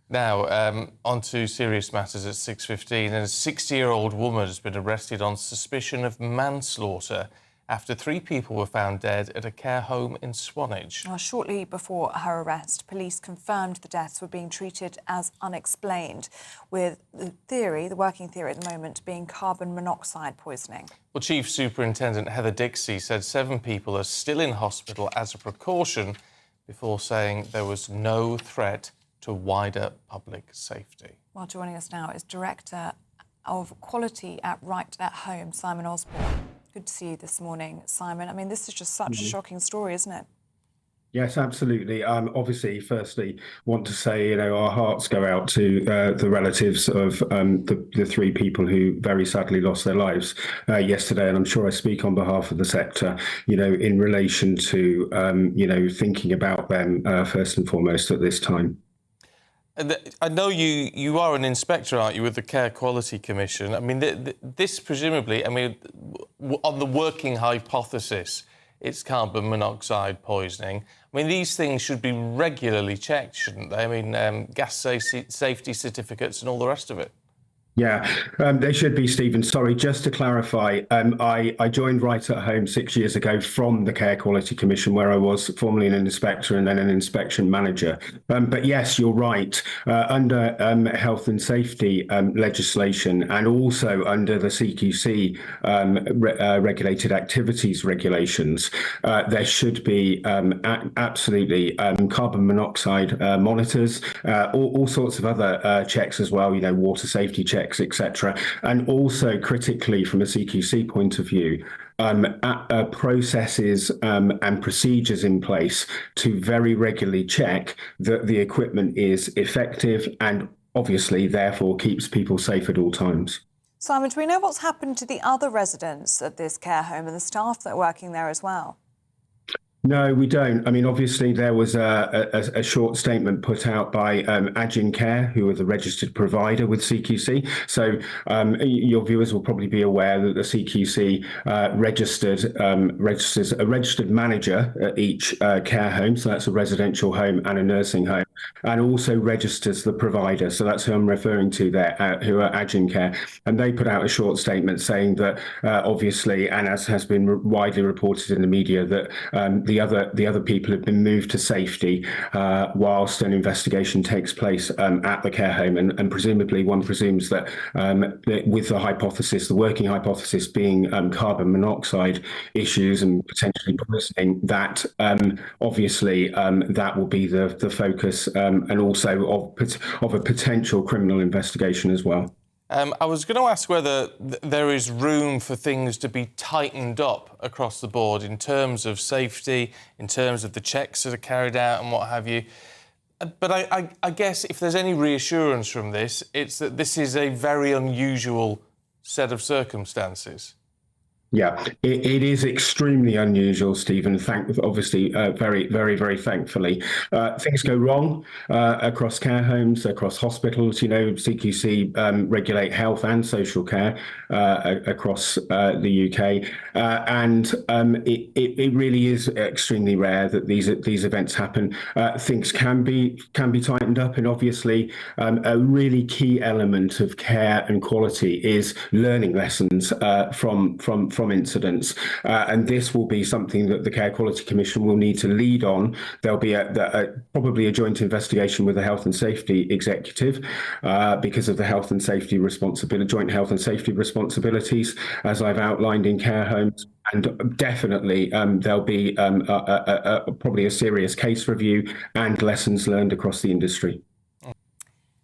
Now, on to serious matters at 6:15. And a 60-year-old woman has been arrested on suspicion of manslaughter after 3 people were found dead at a care home in Swanage. Well, shortly before her arrest, police confirmed the deaths were being treated as unexplained, with the working theory at the moment being carbon monoxide poisoning. Well, Chief Superintendent Heather Dixie said 7 people are still in hospital as a precaution before saying there was no threat to wider public safety. Well, joining us now is Director of Quality at Right at Home, Simon Osborne. Good to see you this morning, Simon. I mean, this is just such a shocking story, isn't it? Yes, absolutely. Obviously, firstly, want to say, our hearts go out to the relatives of the 3 people who very sadly lost their lives yesterday. And I'm sure I speak on behalf of the sector, in relation to, thinking about them first and foremost at this time. I know you are an inspector, aren't you, with the Care Quality Commission? I mean, this presumably, on the working hypothesis, it's carbon monoxide poisoning. I mean, these things should be regularly checked, shouldn't they? I mean, gas safety certificates and all the rest of it. Yeah, they should be, Stephen. Sorry, just to clarify, I joined Right at Home 6 years ago from the Care Quality Commission, where I was formerly an inspector and then an inspection manager. But yes, you're right. Under health and safety legislation and also under the CQC regulated activities regulations, there should be absolutely carbon monoxide monitors, all sorts of other checks as well, water safety checks, etc. And also critically from a CQC point of view, processes and procedures in place to very regularly check that the equipment is effective and obviously therefore keeps people safe at all times. Simon, do we know what's happened to the other residents at this care home and the staff that are working there as well? No, we don't. I mean, obviously, there was a short statement put out by Agin Care, who are the registered provider with CQC. So your viewers will probably be aware that the CQC registers a registered manager at each care home. So that's a residential home and a nursing home, and also registers the provider. So that's who I'm referring to there, who are Agin Care. And they put out a short statement saying that obviously, and as has been widely reported in the media, that the other people have been moved to safety whilst an investigation takes place at the care home, and presumably one presumes that with the working hypothesis being carbon monoxide issues and potentially poisoning, that obviously that will be the focus and also of a potential criminal investigation as well. I was going to ask whether there is room for things to be tightened up across the board in terms of safety, in terms of the checks that are carried out and what have you. But I guess if there's any reassurance from this, it's that this is a very unusual set of circumstances. Yeah, it is extremely unusual, Stephen. Obviously, very, very, very thankfully. Things go wrong across care homes, across hospitals. CQC regulate health and social care across the UK, and it really is extremely rare that these events happen. Things can be tightened up, and obviously, a really key element of care and quality is learning lessons from incidents, and this will be something that the Care Quality Commission will need to lead on. There'll be probably a joint investigation with the Health and Safety Executive because of the health and safety joint health and safety responsibilities, as I've outlined in care homes. And definitely there'll be probably a serious case review and lessons learned across the industry.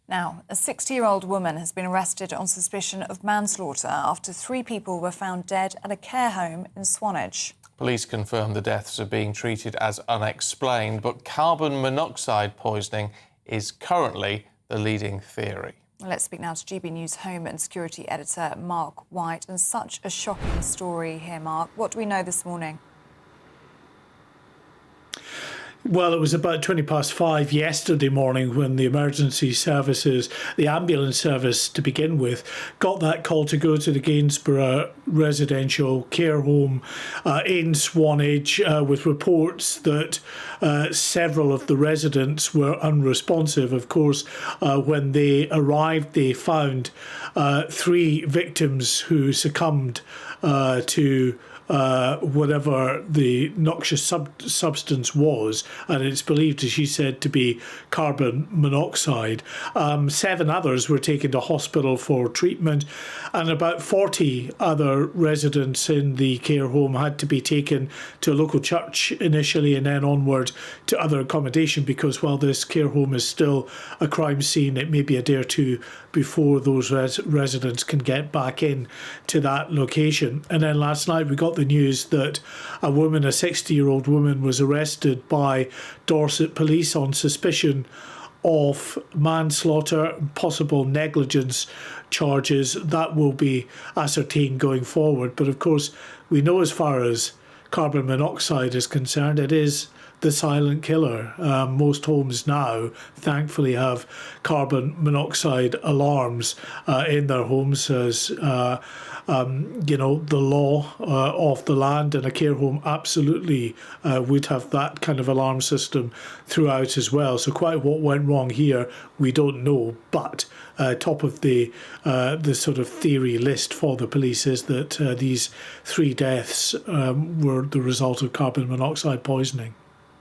Now, a 60-year-old woman has been arrested on suspicion of manslaughter after 3 people were found dead at a care home in Swanage. Police confirm the deaths are being treated as unexplained, but carbon monoxide poisoning is currently the leading theory. Let's speak now to GBNews Home and Security Editor Mark White. And such a shocking story here, Mark. What do we know this morning? Well, it was about 5:20 yesterday morning when the emergency services, the ambulance service to begin with, got that call to go to the Gainsborough residential care home in Swanage with reports that several of the residents were unresponsive. Of course, when they arrived, they found 3 victims who succumbed to whatever the noxious substance was, and it's believed, as she said, to be carbon monoxide. 7 others were taken to hospital for treatment, and about 40 other residents in the care home had to be taken to a local church initially and then onward to other accommodation, because while this care home is still a crime scene, it may be a day or two before those residents can get back in to that location. And then last night we got the news that a woman, a 60-year-old woman, was arrested by Dorset police on suspicion of manslaughter, possible negligence charges. That will be ascertained going forward. But of course, we know as far as carbon monoxide is concerned, it is the silent killer. Most homes now, thankfully, have carbon monoxide alarms in their homes, as the law of the land, and a care home absolutely would have that kind of alarm system throughout as well. So quite what went wrong here, we don't know. But top of the sort of theory list for the police is that these 3 deaths were the result of carbon monoxide poisoning.